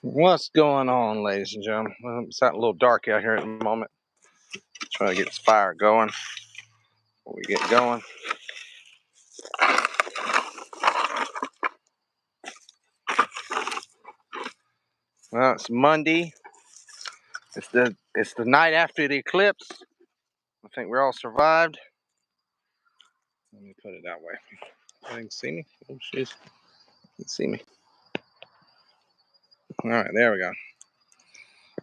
What's going on, ladies and gentlemen? Well, it's a little dark out here at the moment. Trying to get this fire going before we get going. Well, it's Monday. It's the night after the eclipse. I think we're all survived. Let me put it that way. You can see me. Oh, jeez. You can see me. All right, there we go.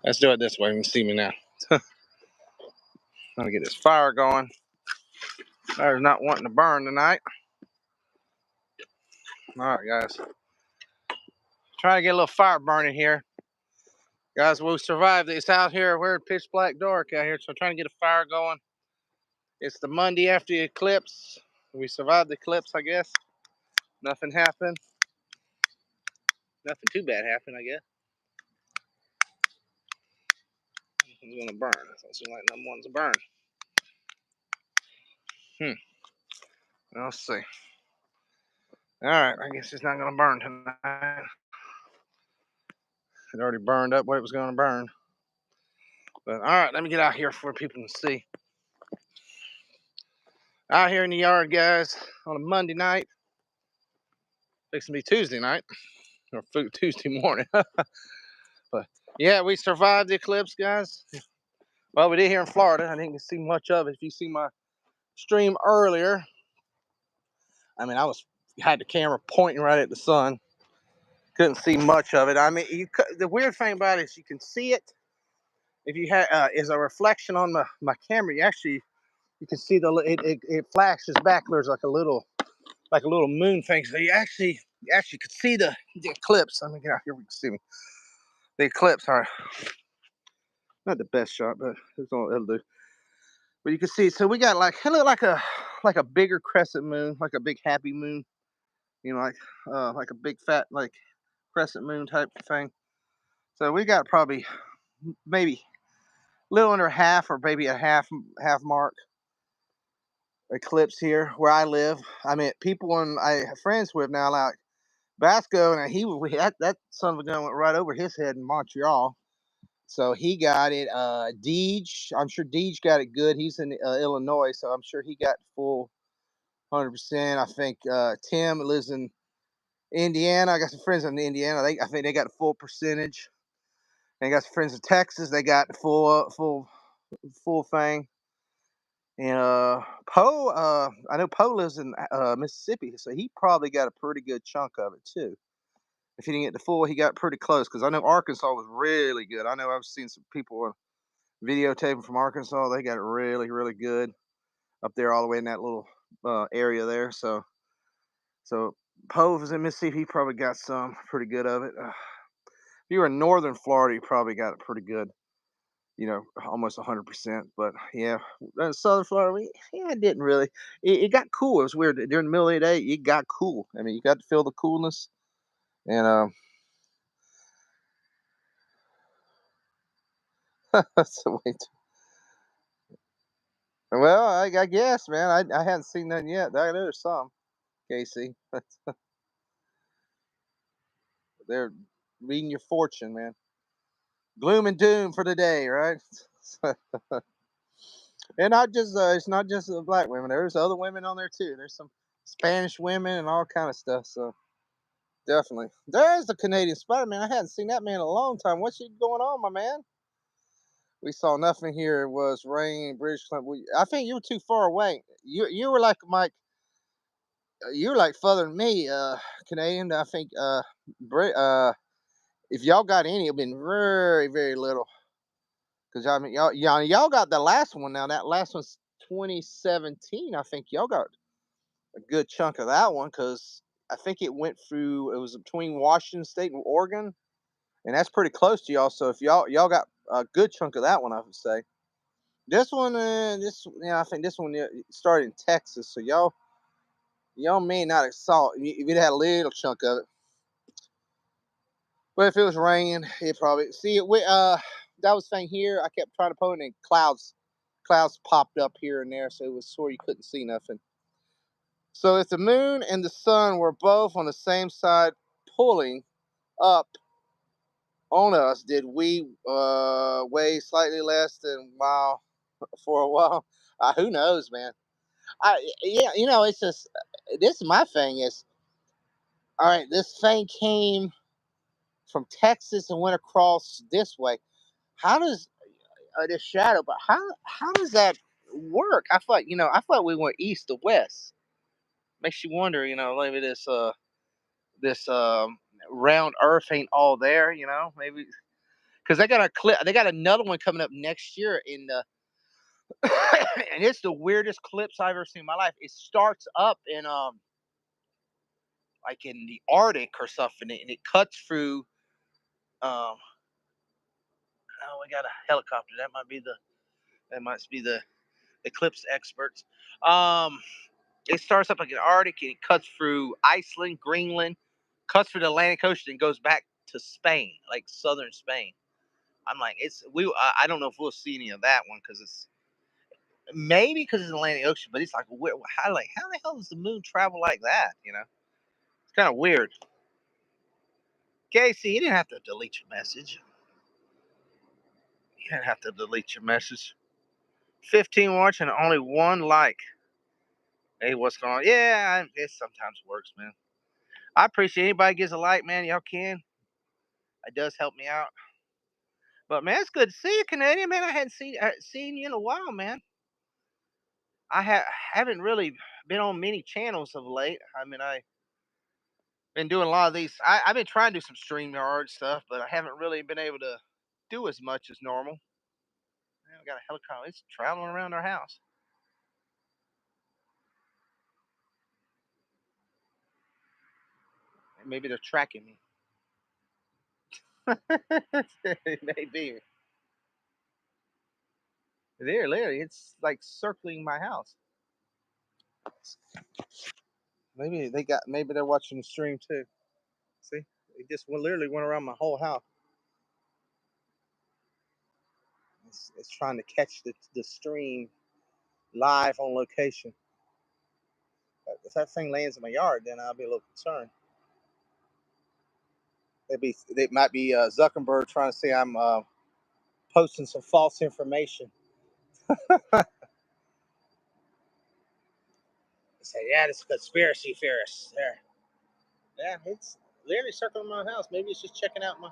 Let's do it this way. You can see me now. Trying to get this fire going. Fire's not wanting to burn tonight. All right, guys. Trying to get a little fire burning here. Guys, we survived. It's out here. We're pitch black dark out here, so I'm trying to get a fire going. It's the Monday after the eclipse. We survived the eclipse, I guess. Nothing happened. Nothing too bad happened, I guess. Nothing's gonna burn. It doesn't seem like number one's a burn. Let's see. All right, I guess it's not gonna burn tonight. It already burned up what it was gonna burn. But all right, let me get out here for people to see. Out here in the yard, guys, on a Monday night. Fixing to be Tuesday night or Tuesday morning. But yeah, we survived the eclipse, guys. Well, we did here in Florida. I didn't see much of it. If you see my stream earlier, I mean, had the camera pointing right at the sun. Couldn't see much of it. I mean, the weird thing about it is you can see it. If you had is a reflection on my camera, you can see it flashes back. There's like a little moon thing. So you actually could see the eclipse. Let me get out here. We can see me. The eclipse. All right. Not the best shot, but it'll do. But you can see. So we got it looked like a bigger crescent moon, like a big happy moon. You know, like a big fat crescent moon type thing. So we got probably maybe a little under half or maybe a half mark eclipse here where I live. I mean, people I have friends with now, like Basco, and that son of a gun went right over his head in Montreal. So he got it. Deej, I'm sure Deej got it good. He's in Illinois, so I'm sure he got full 100%. I think Tim lives in Indiana. I got some friends in Indiana. I think they got a full percentage. And I got some friends in Texas. They got full thing. And Poe, I know Poe lives in Mississippi, so he probably got a pretty good chunk of it too. If he didn't get the full, he got pretty close because I know Arkansas was really good. I know I've seen some people videotaping from Arkansas. They got it really, really good up there, all the way in that little area there. So Poe was in Mississippi. He probably got some pretty good of it. If you were in northern Florida, you probably got it pretty good. You know, almost 100%. But yeah, Southern Florida, it didn't really. It got cool. It was weird during the middle of the day. It got cool. I mean, you got to feel the coolness, and that's the way. Well, I guess, man, I hadn't seen none yet. There's some, Casey. They're reading your fortune, man. Gloom and doom for the day, right? And not just it's not just the black women. There's other women on there too. There's some Spanish women and all kind of stuff. So definitely, there's the Canadian Spider Man. I hadn't seen that man in a long time. What's going on, my man? We saw nothing here. It was raining, British Columbia. I think you were too far away. You were like Mike. You were like further than me, Canadian. I think if y'all got any, it'd been very, very little. Because I mean, y'all got the last one now. That last one's 2017. I think y'all got a good chunk of that one because I think it went through. It was between Washington State and Oregon, and that's pretty close to y'all. So if y'all got a good chunk of that one, I would say. This one, I think this one started in Texas. So y'all may not have saw it. If it had a little chunk of it. But if it was raining, it probably see it. That was the thing here. I kept trying to put it in clouds. Clouds popped up here and there, so it was sort of you couldn't see nothing. So if the moon and the sun were both on the same side pulling up, on us. Did we weigh slightly less than a mile for a while? Who knows, man? Yeah, it's just this is my thing is all right. This thing came from Texas and went across this way. How does this shadow? But how does that work? I thought we went east to west. Makes you wonder, maybe this round Earth ain't all there. Maybe because they got another one coming up next year in the and it's the weirdest clips I've ever seen in my life. It starts up in like in the Arctic or something, and it cuts through. Oh, we got a helicopter. That might be the eclipse experts. Um, it starts up like in the Arctic, and it cuts through Iceland, Greenland, cuts through the Atlantic Ocean, and goes back to Spain, like southern Spain. I'm like, it's we. I don't know if we'll see any of that one because it's maybe because it's Atlantic Ocean, but it's like how the hell does the moon travel like that? It's kind of weird. Casey, you didn't have to delete your message. You didn't have to delete your message. 15 watching, only one like. Hey, what's going on? Yeah, it sometimes works, man. I appreciate anybody gives a like, man. Y'all can. It does help me out. But man, it's good to see you, Canadian man. I hadn't seen you in a while, man. I haven't really been on many channels of late. I mean, I been doing a lot of these. I've been trying to do some StreamYard stuff, but I haven't really been able to do as much as normal. Man, we got a helicopter. It's traveling around our house. Maybe they're tracking me. Maybe. There, literally, it's like circling my house. Maybe they're watching the stream too. See, it just literally went around my whole house. It's trying to catch the stream live on location. If that thing lands in my yard, then I'll be a little concerned. It might be Zuckerberg trying to say I'm posting some false information. Say, yeah, this is conspiracy theorists. There, yeah, it's literally circling my house. Maybe it's just checking out my. I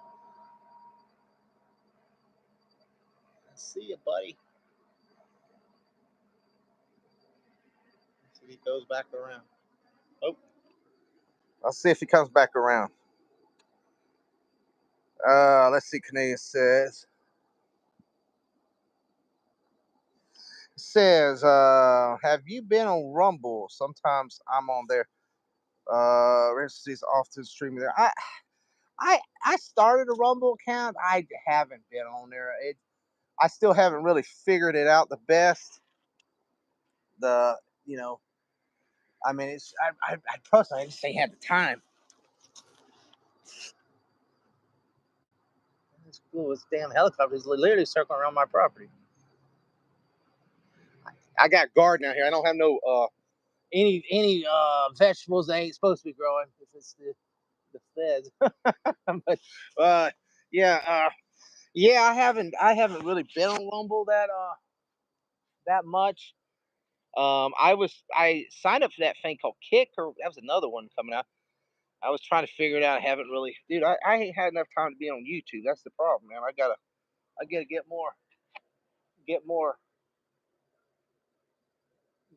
see you, buddy. See, he goes back around. Oh, I'll see if he comes back around. Let's see. Canadian says, have you been on Rumble? Sometimes I'm on there. Recently, often streaming there. I started a Rumble account. I haven't been on there. I still haven't really figured it out the best. The you know, I mean, I personally I just ain't had the time. This damn helicopter is literally circling around my property. I got garden out here. I don't have no any vegetables that ain't supposed to be growing if it's the feds. But yeah, yeah, I haven't really been on Rumble that much. I signed up for that thing called Kick, or that was another one coming out. I was trying to figure it out. I haven't really, dude. I ain't had enough time to be on YouTube. That's the problem, man. I gotta get more,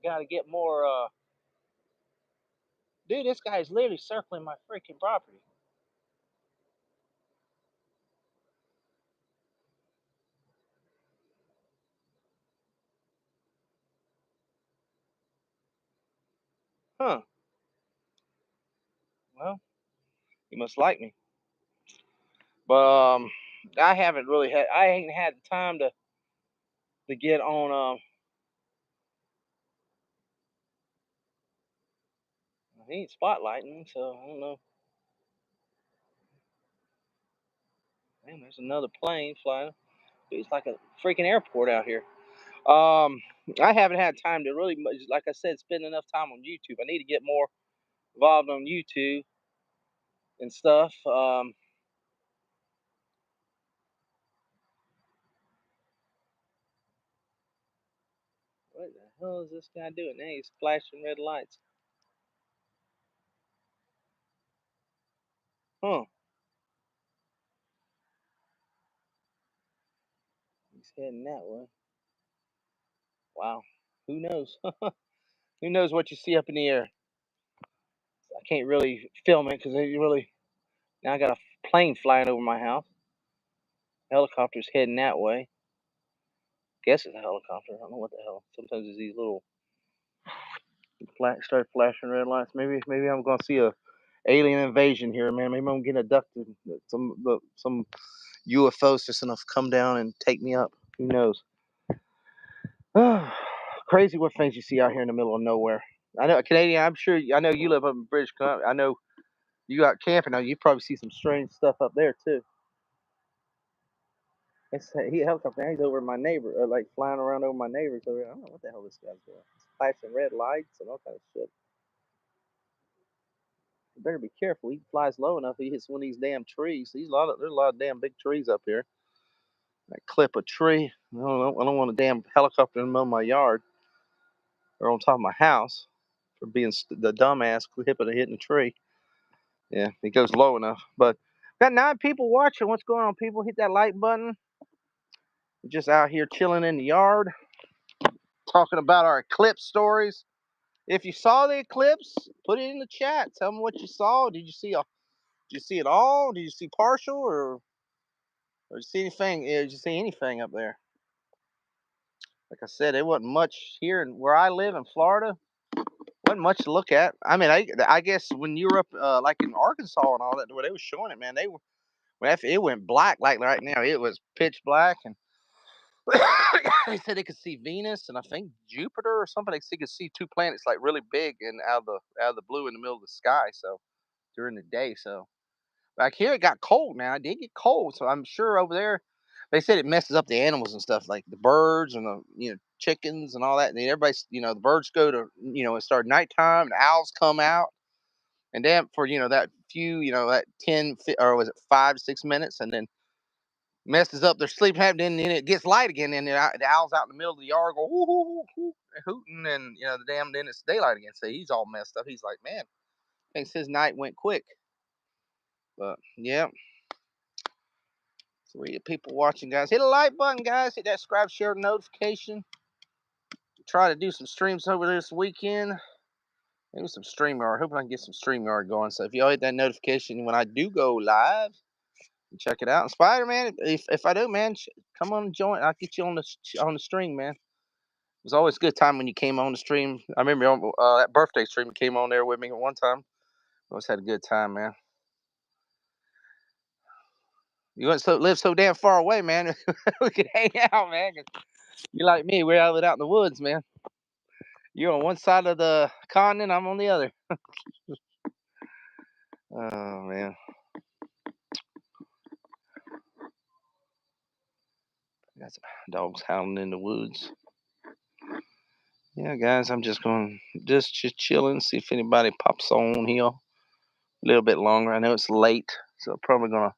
gotta get more. Dude, this guy is literally circling my freaking property. Huh? Well, he must like me, but I haven't really had. I ain't had the time to get on. He ain't spotlighting, so I don't know. Man, there's another plane flying. Dude, it's like a freaking airport out here. Um, I haven't had time to really, like I said, spend enough time on YouTube. I need to get more involved on YouTube and stuff. What the hell is this guy doing? Now he's flashing red lights. Huh. He's heading that way. Wow. Who knows? Who knows what you see up in the air? I can't really film it because now I got a plane flying over my house. Helicopter's heading that way. Guess it's a helicopter. I don't know what the hell. Sometimes it's these little start flashing red lights. Maybe I'm gonna see a alien invasion here, man. Maybe I'm getting abducted. Some UFOs just enough to come down and take me up. Who knows? Crazy what things you see out here in the middle of nowhere. I know Canadian. I'm sure. I know you live up in British Columbia. I know you got camping. Now you probably see some strange stuff up there too. He helicopter. He's over my neighbor, like flying around over my neighbors. So I don't know what the hell this guy's doing. He's flashing red lights and all kind of shit. You better be careful. He flies low enough, he hits one of these damn trees. There's a lot of damn big trees up here. I clip a tree. I don't want a damn helicopter in the middle of my yard or on top of my house for being the dumbass hitting a tree. Yeah, it goes low enough. But got 9 people watching. What's going on, people? Hit that like button. We're just out here chilling in the yard, talking about our eclipse stories. If you saw the eclipse, put it in the chat. Tell me what you saw. Did you see it all? Did you see partial or did you see anything? Did you see anything up there? Like I said, it wasn't much here where I live in Florida. Wasn't much to look at. I mean, I guess when you were up like in Arkansas and all that, where they were showing it, man, it went black like right now. It was pitch black, and they said they could see Venus and I think Jupiter or something. They could see 2 planets like really big and out of the blue in the middle of the sky. So during the day, so like here it got cold. Now it did get cold, so I'm sure over there they said it messes up the animals and stuff like the birds and the chickens and all that. And then everybody's the birds go to it started nighttime. The owls come out, and then for that few that or was it 5 to 6 minutes, and then messes up their sleep habit. And then it gets light again, and the owls out in the middle of the yard go whoo, whoo, whoo, whoo, hooting, and then it's daylight again. So he's all messed up. He's like, man, thinks his night went quick. But yeah. So we get people watching, guys. Hit the like button, guys. Hit that subscribe, share, notification. Try to do some streams over this weekend. Maybe some StreamYard. Hoping I can get some StreamYard going. So if y'all hit that notification when I do go live, check it out. And Spider Man, if I do, man, come on and join. I'll get you on the stream, man. It was always a good time when you came on the stream. I remember on that birthday stream, you came on there with me at one time. Always had a good time, man. You live so damn far away, man. We could hang out, man. You like me, we're out in the woods, man. You're on one side of the continent, I'm on the other. Oh man. Got some dogs howling in the woods. Yeah, guys, I'm just going just chilling, see if anybody pops on here a little bit longer. I know it's late, so probably gonna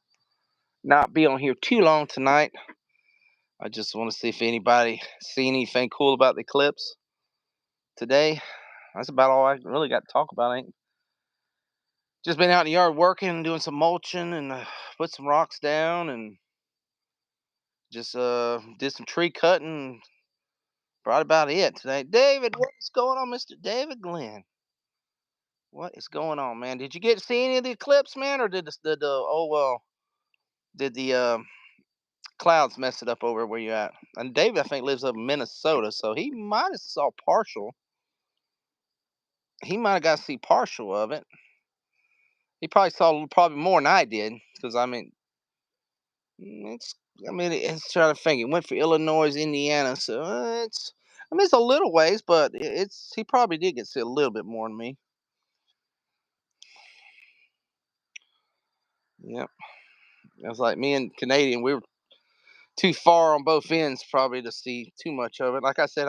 not be on here too long tonight. I just want to see if anybody see anything cool about the eclipse today. That's about all I really got to talk about. I ain't just been out in the yard working, doing some mulching, and put some rocks down, and just did some tree cutting. Right about it today. David, what's going on, Mr. David Glenn? What is going on, man? Did you get to see any of the eclipse, man, or did the clouds mess it up over where you at? And David, I think, lives up in Minnesota, so he might have saw partial. He might have got to see partial of it. He probably saw more than I did, because it's it's trying to think. It went for Illinois, Indiana, so it's a little ways, but he probably did get to see a little bit more than me. Yep. It was like me and Canadian, we were too far on both ends probably to see too much of it. Like I said,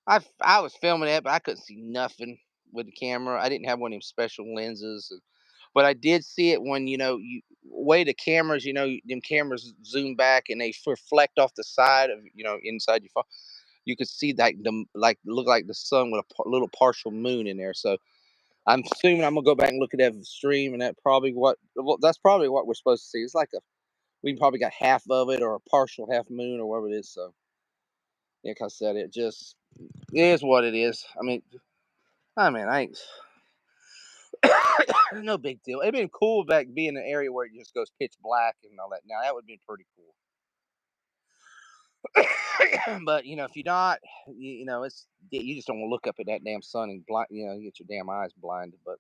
I was filming it, but I couldn't see nothing with the camera. I didn't have one of them special lenses, but I did see it when you way the cameras, them cameras zoom back and they reflect off the side of inside your phone. you could see like like look like the sun with a little partial moon in there. So I'm assuming I'm gonna go back and look at that stream, and that's probably what we're supposed to see. It's like a we probably got half of it or a partial half moon or whatever it is. So yeah, like I said, it just is what it is. I mean, I ain't no big deal. It'd been cool back being in an area where it just goes pitch black and all that. Now that would be pretty cool. But if you're not, it's you just don't want to look up at that damn sun and blind. You get your damn eyes blinded. But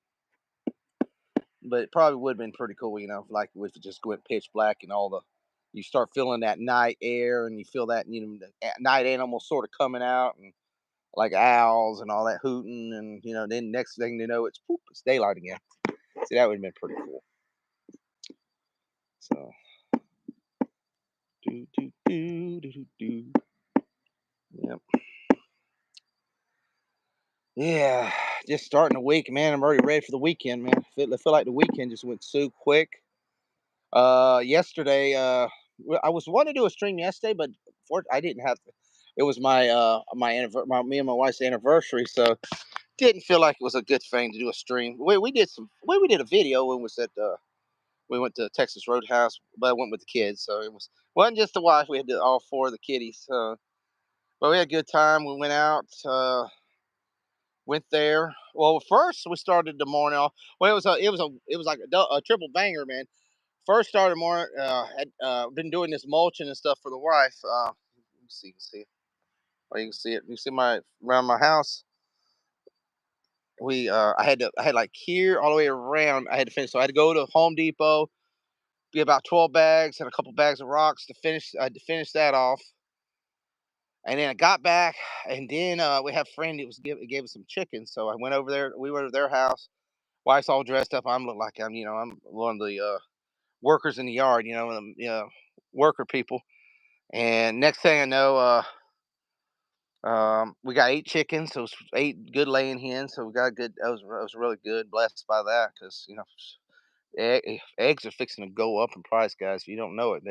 it probably would have been pretty cool. Like if it just went pitch black and all the you start feeling that night air and you feel that the night animals sort of coming out and like owls and all that hooting and then next thing you know it's daylight again. See, that would have been pretty cool. So do do do do do do. Yep. Yeah, just starting the week, man. I'm already ready for the weekend, man. I feel like the weekend just went so quick. Yesterday, I was wanting to do a stream yesterday, but I didn't have to. It was me and my wife's anniversary, so didn't feel like it was a good thing to do a stream. We did a video when we went to Texas Roadhouse, but I went with the kids, so wasn't just the wife. We had all four of the kiddies. But we had a good time. We went out. Went there. Well, first we started the morning off. Well, it was like a triple banger, man. First started morning. Had been doing this mulching and stuff for the wife. Let me see, you can see it. Oh, you can see it. You see my around my house. I had like here all the way around. I had to finish, so I had to go to Home Depot, be about 12 bags and a couple bags of rocks to finish. I had to finish that off, and then I got back, and then we have a friend that gave us some chicken, so I went over there. We went to their house. Wife's all dressed up. I'm look like I'm one of the workers in the yard, worker people. And next thing I know, we got 8 chickens, so it was 8 good laying hens. So we got good. I was really good, blessed by that, because eggs are fixing to go up in price, guys. If you don't know it,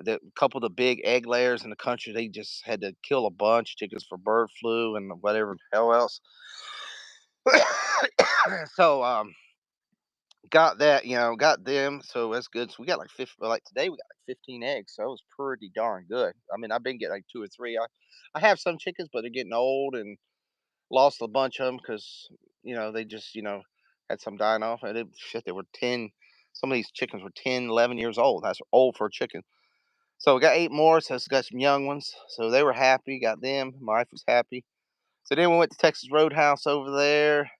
the couple of the big egg layers in the country, they just had to kill a bunch of chickens for bird flu and whatever the hell else. So got that, got them, so that's good. So we got like today we got like 15 eggs, so it was pretty darn good. I mean, I've been getting like two or three. I have some chickens, but they're getting old and lost a bunch of them because they just had some dying off, and they were 10. Some of these chickens were 10, 11 years old. That's old for a chicken. So we got 8 more, so it's got some young ones. So they were happy, got them. My wife was happy. So then we went to Texas Roadhouse over there.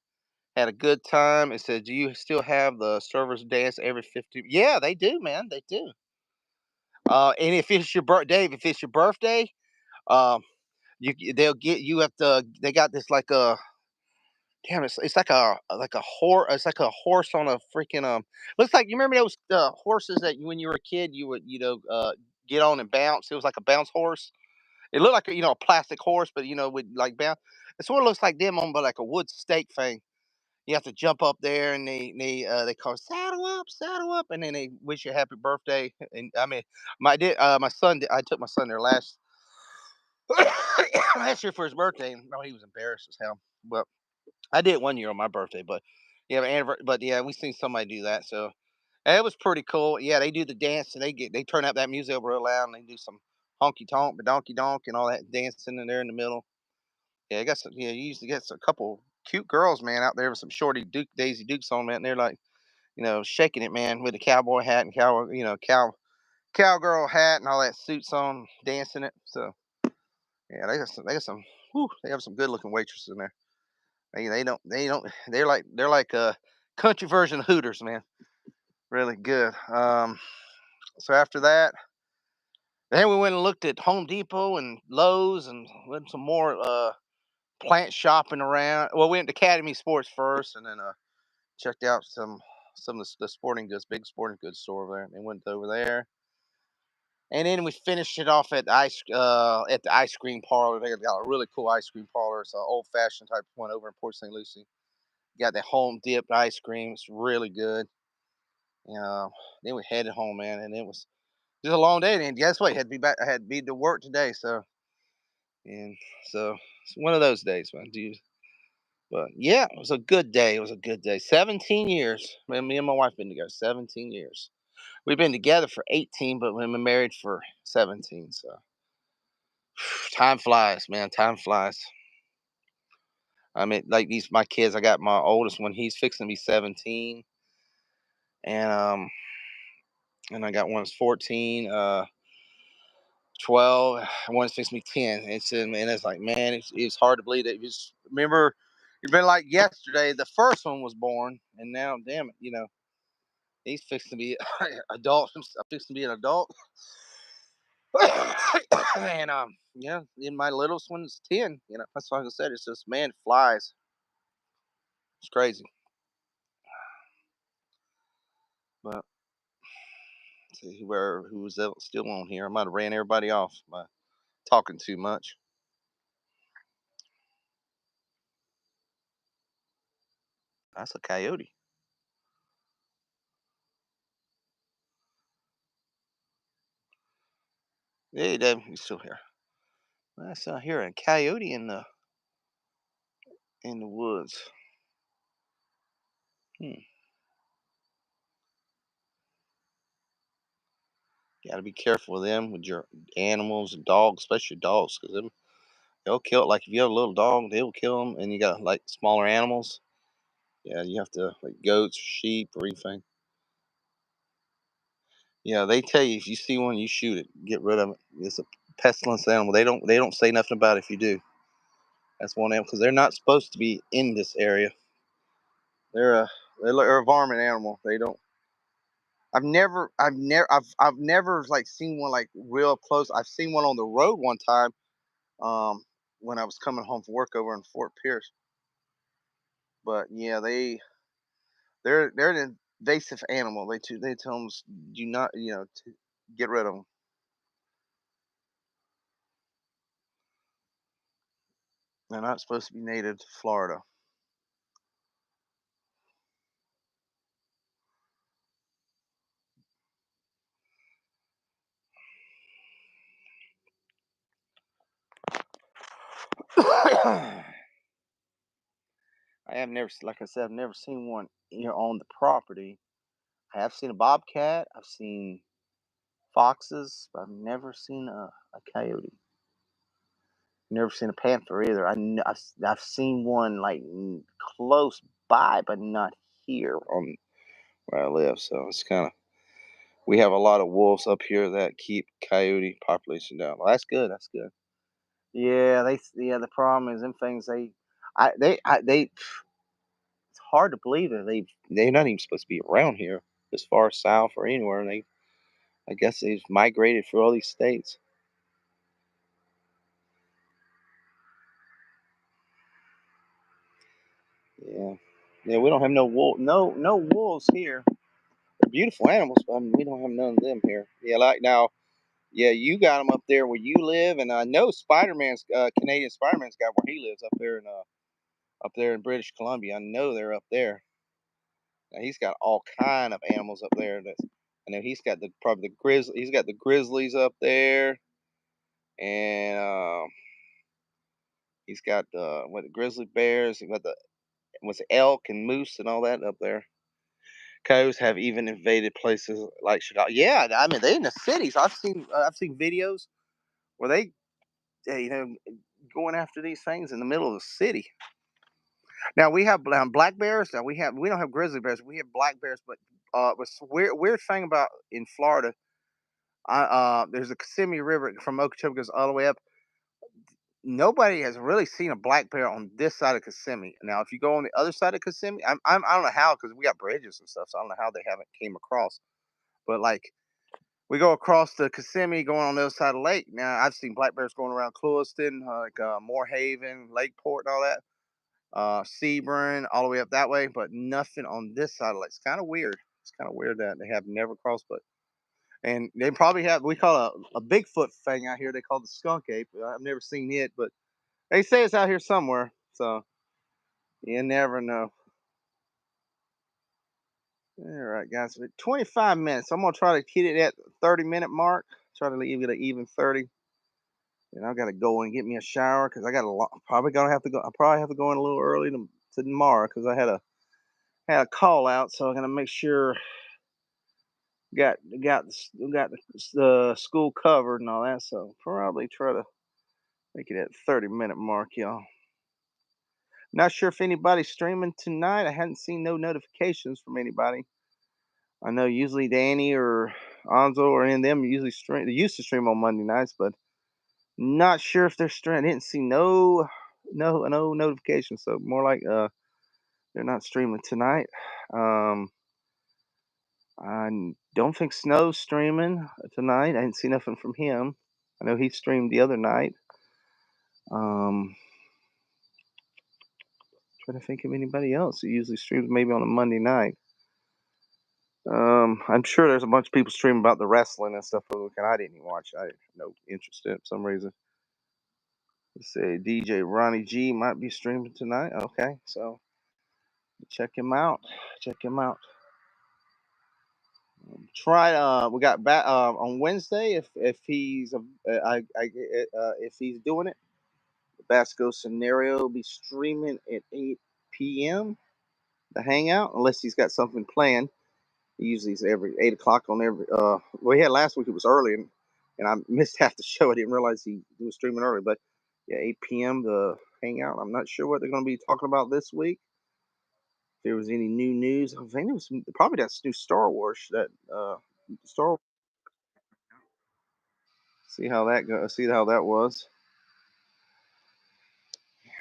Had a good time. It said, "Do you still have the servers dance every 50?" Yeah, they do, man. They do. And if it's your birthday, um, they'll get you have to. They got this like a damn. It's like a horse. It's like a horse on a freaking Looks like you remember those horses that when you were a kid you would get on and bounce. It was like a bounce horse. It looked like a plastic horse, but would like bounce. It sort of looks like them on, but like a wood stake thing. You have to jump up there, and they call saddle up, and then they wish you a happy birthday. And I mean, my son, I took my son there last year for his birthday, and he was embarrassed as hell. But I did it one year on my birthday, but yeah, but yeah, we seen somebody do that, so and it was pretty cool. Yeah, they do the dance, and they turn up that music real loud, and they do some honky tonk, but donkey donk, and all that dancing in there in the middle. Yeah, I got some. Yeah, you usually get a couple cute girls, man, out there with some shorty Daisy Dukes on, man. And they're like, shaking it, man, with a cowboy hat and cowgirl hat and all that suits on, dancing it. So yeah, they have some good looking waitresses in there. They're like a country version of Hooters, man. Really good. So after that, then we went and looked at Home Depot and Lowe's and went some more plant shopping around. Well, we went to Academy Sports first, and then checked out some of the sporting goods, big sporting goods store over there. And went over there, and then we finished it off at the ice cream parlor. They got a really cool ice cream parlor. It's an old fashioned type one over in Port St. Lucie. Got the home dipped ice cream. It's really good. Then we headed home, man, and it was just a long day. And guess what? I had to be back. I had to be to work today, so And so it's one of those days, man. But yeah, it was a good day. It was a good day. 17 years. Me and my wife been together 17 years. We've been together for 18, but we've been married for 17. So time flies, man. Time flies. I mean, like these my kids. I got my oldest one. He's fixing to be 17, and I got one that's 14, 12. One's fixing to be 10. And it's like, man, it's hard to believe that. Just remember, it's been like yesterday. The first one was born, and now, damn it, he's fixing to be adult. I'm fixing to be an adult. And yeah, and my littlest one's 10. That's like I said. It's just, man, it flies. It's crazy. But see who's still on here. I might have ran everybody off by talking too much. That's a coyote. Hey, Dave, you still here? I still hear a coyote in the woods. Hmm. Got to be careful with them, with your animals and dogs, especially dogs, because they'll kill. Like if you have a little dog, they'll kill them, and you got like smaller animals. Yeah, you have to like goats, sheep, or anything. Yeah, they tell you if you see one, you shoot it, get rid of it. It's a pestilence animal. They don't say nothing about it if you do. That's one animal because they're not supposed to be in this area. They're a they're a varmint animal. They don't. I've never like seen one like real close. I've seen one on the road one time. Um, when I was coming home from work over in Fort Pierce. But yeah, they're an invasive animal. They tell them do not to get rid of them. They're not supposed to be native to Florida. I have never, like I said, I've never seen one on the property. I have seen a bobcat. I've seen foxes, but I've never seen a coyote. Never seen a panther either. I've seen one like close by, but not here on where I live. So it's kind of we have a lot of wolves up here that keep coyote population down. Well, that's good. That's good. Yeah, yeah. The problem is them things they. It's hard to believe that they're not even supposed to be around here as far south or anywhere. And I guess they've migrated through all these states. Yeah, yeah. We don't have no wolves here. They're beautiful animals, but we don't have none of them here. Yeah, like now, yeah, you got them up there where you live, and I know Canadian Spider-Man's got where he lives up there in British Columbia. I know they're up there. Now, he's got all kind of animals up there. I know he's got probably the grizzly. He's got the grizzlies up there, and he's got the grizzly bears. He got the what's it, elk and moose and all that up there. Coyotes have even invaded places like Chicago. Yeah, I mean they in the cities. I've seen videos where they going after these things in the middle of the city. Now we have black bears. Now we don't have grizzly bears. We have black bears, but what's weird thing about in Florida, there's a Kissimmee River from Okeechobee goes all the way up. Nobody has really seen a black bear on this side of Kissimmee. Now, if you go on the other side of Kissimmee, I don't know how because we got bridges and stuff, so I don't know how they haven't came across. But like we go across the Kissimmee, going on the other side of the lake. Now I've seen black bears going around Clewiston, like Moorhaven, Lakeport, and all that, Sebring, all the way up that way, but nothing on this side of the lake. It's kind of weird. It's kind of weird that they have never crossed, but and they probably have. We call a Bigfoot thing out here. They call the skunk ape. I've never seen it, but they say it's out here somewhere. So you never know. All right, guys. 25 minutes. I'm gonna try to hit it at 30-minute mark. Try to leave it at even 30. And I got to go and get me a shower because I got a lot. Probably gonna have to go. I probably have to go in a little early to tomorrow because I had a call out. So I'm gonna make sure got the school covered and all that. So probably try to make it at 30-minute mark, y'all. Not sure if anybody's streaming tonight. I hadn't seen no notifications from anybody. I know usually Danny or Anzo or any of them usually stream. They used to stream on Monday nights, but not sure if they're streaming. I didn't see no notifications. So more like they're not streaming tonight. Um, I don't think Snow's streaming tonight. I didn't see nothing from him. I know he streamed the other night. Um, Trying to think of anybody else who usually streams maybe on a Monday night. I'm sure there's a bunch of people streaming about the wrestling and stuff over the weekend. I didn't even watch. I had no interest in it for some reason. Let's say DJ Ronnie G might be streaming tonight. Okay, so check him out. Check him out. Try. We got back on Wednesday if he's if he's doing it. The Basco scenario will be streaming at 8 p.m. The hangout, unless he's got something planned. He usually is every 8 o'clock on every. Well, he had last week. It was early, and I missed half the show. I didn't realize he was streaming early, but yeah, 8 p.m. the hangout. I'm not sure what they're going to be talking about this week. If there was any new news, I think it was probably that new Star Wars that Star. See how that goes. See how that was.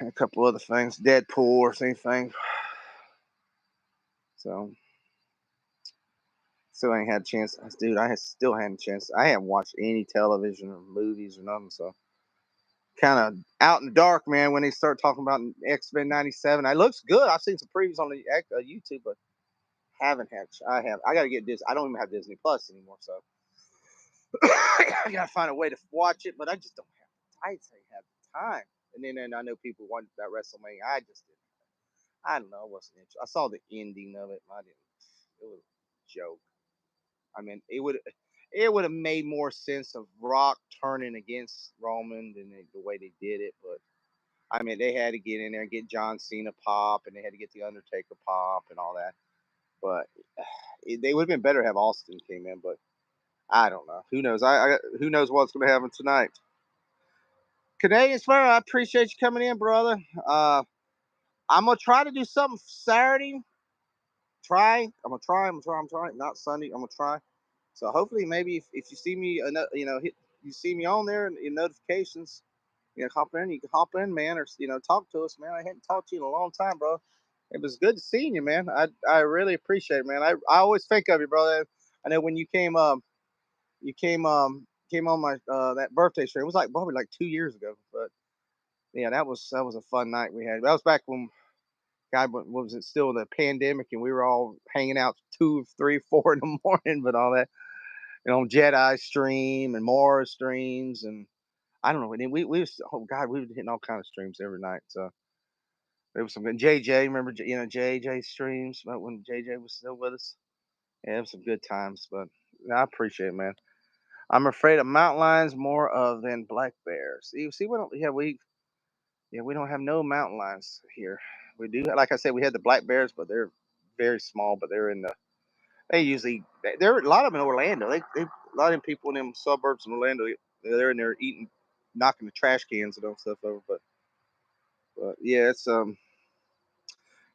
And a couple other things, Deadpool or anything. So still ain't had a chance, dude. Still hadn't a chance. I haven't watched any television or movies or nothing. So kind of out in the dark, man. When they start talking about X-Men '97, it looks good. I've seen some previews on the YouTube, but haven't had. I got to get Disney. I don't even have Disney Plus anymore, so I got to find a way to watch it. But I just don't have. I say have the time. And then I know people want that WrestleMania. I just didn't. I don't know. I wasn't interested. I saw the ending of it. I didn't. It was a joke. I mean, it would have made more sense of Rock turning against Roman than the way they did it. But I mean, they had to get in there and get John Cena pop, and they had to get the Undertaker pop and all that. But they would have been better to have Austin came in. But I don't know. Who knows? Who knows what's going to happen tonight? Canadian Spur, I appreciate you coming in, brother. I'm gonna try to do something Saturday. I'm gonna try. Not Sunday. I'm gonna try. So hopefully, maybe if you see me, you see me on there in notifications, hop in. You can hop in, man, or talk to us, man. I hadn't talked to you in a long time, bro. It was good to seeing you, man. I really appreciate it, man. I always think of you, brother. I know when you came on my that birthday stream. It was like probably like 2 years ago, but yeah, that was a fun night we had. That was back when God was it still the pandemic and we were all hanging out 2, 3, 4 in the morning, but all that Jedi stream and Mora streams and I don't know. We was, oh God, we were hitting all kind of streams every night. So there was some good JJ. Remember JJ streams about when JJ was still with us. Yeah, it was some good times. But I appreciate it, man. I'm afraid of mountain lions more of than black bears. See, we don't. We don't have no mountain lions here. We do, like I said, we had the black bears, but they're very small. But they're in the. They usually there are a lot of them in Orlando. A lot of them people in them suburbs in Orlando. They're in there eating, knocking the trash cans and all stuff over. But yeah, it's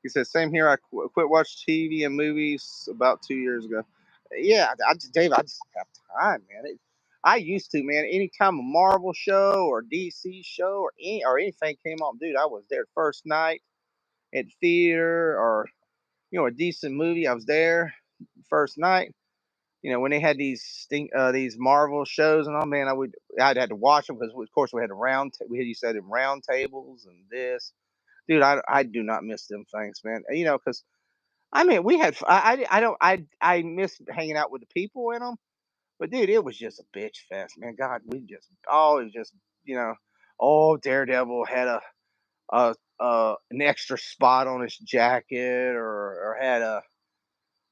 He said, "Same here. I quit watching TV and movies about 2 years ago." Yeah, Dave, I just don't have time, man. I used to, man. Anytime a Marvel show or DC show or anything came on, dude, I was there first night at theater or a decent movie. I was there first night. When they had these Marvel shows and all, man, I'd had to watch them because of course we had used to have them round tables and this. Dude, I do not miss them things, man. Because I mean, we had I don't I miss hanging out with the people in them, but dude, it was just a bitch fest, man. God, we just always just you know, oh Daredevil had an extra spot on his jacket or had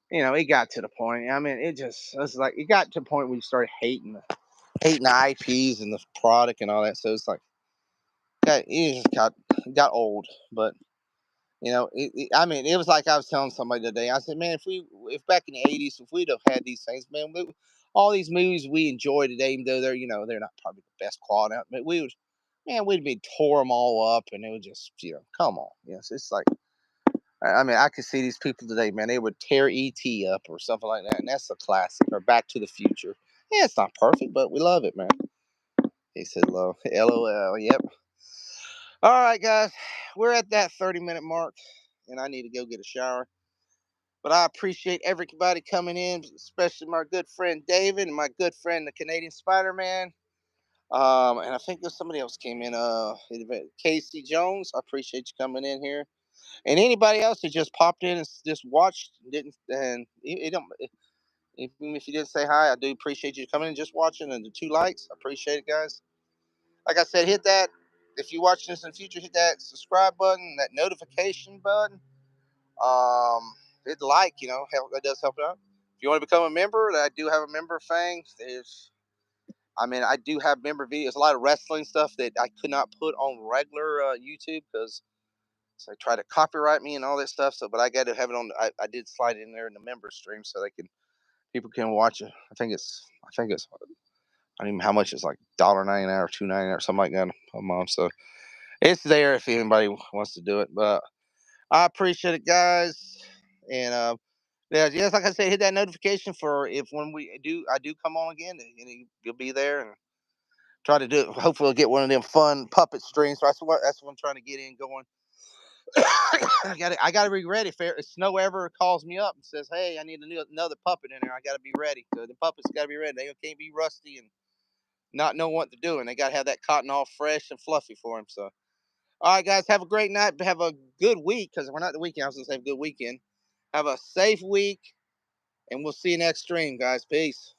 it got to the point. I mean, it was like it got to the point where you started hating hating the IPs and the product and all that. So it's like, it just got old. But I mean, it was like I was telling somebody today. I said, man, if back in the '80s, if we'd have had these things, man, all these movies we enjoy today, even though they're not probably the best quality, but we'd be tore them all up, and it would just, come on, yes, it's like, I mean, I could see these people today, man. They would tear ET up or something like that, and that's a classic. Or Back to the Future. Yeah, it's not perfect, but we love it, man. He said, LOL. Yep. All right, guys, we're at that 30-minute mark, and I need to go get a shower. But I appreciate everybody coming in, especially my good friend David and my good friend the Canadian Spider Man. And I think there's somebody else came in. Casey Jones. I appreciate you coming in here. And anybody else that just popped in and just watched, didn't, and it don't. Even if you didn't say hi, I do appreciate you coming and just watching, and the 2 likes. I appreciate it, guys. Like I said, hit that. If you're watching this in the future, hit that subscribe button, that notification button. Hit like, help, that does help out. If you want to become a member, I do have a member thing. I do have member videos, a lot of wrestling stuff that I could not put on regular YouTube because they try to copyright me and all that stuff. So, but I got to have it on. I did slide it in there in the member stream so people can watch it. I don't even know how much it's like $1.99 or $2.99 or something like that a month. So it's there if anybody wants to do it. But I appreciate it, guys. And yeah, yes, like I said, hit that notification for if when I do come on again, you'll be there and try to do it. Hopefully, I'll get one of them fun puppet streams. So that's what I'm trying to get in going. I got to be ready. If Snow ever calls me up and says, "Hey, I need another puppet in there," I got to be ready. So the puppets got to be ready. They can't be rusty and not know what they're doing. They got to have that cotton all fresh and fluffy for them. So, all right, guys, have a great night. Have a good week because we're not the weekend. I was gonna say have a good weekend. Have a safe week, and we'll see you next stream, guys. Peace.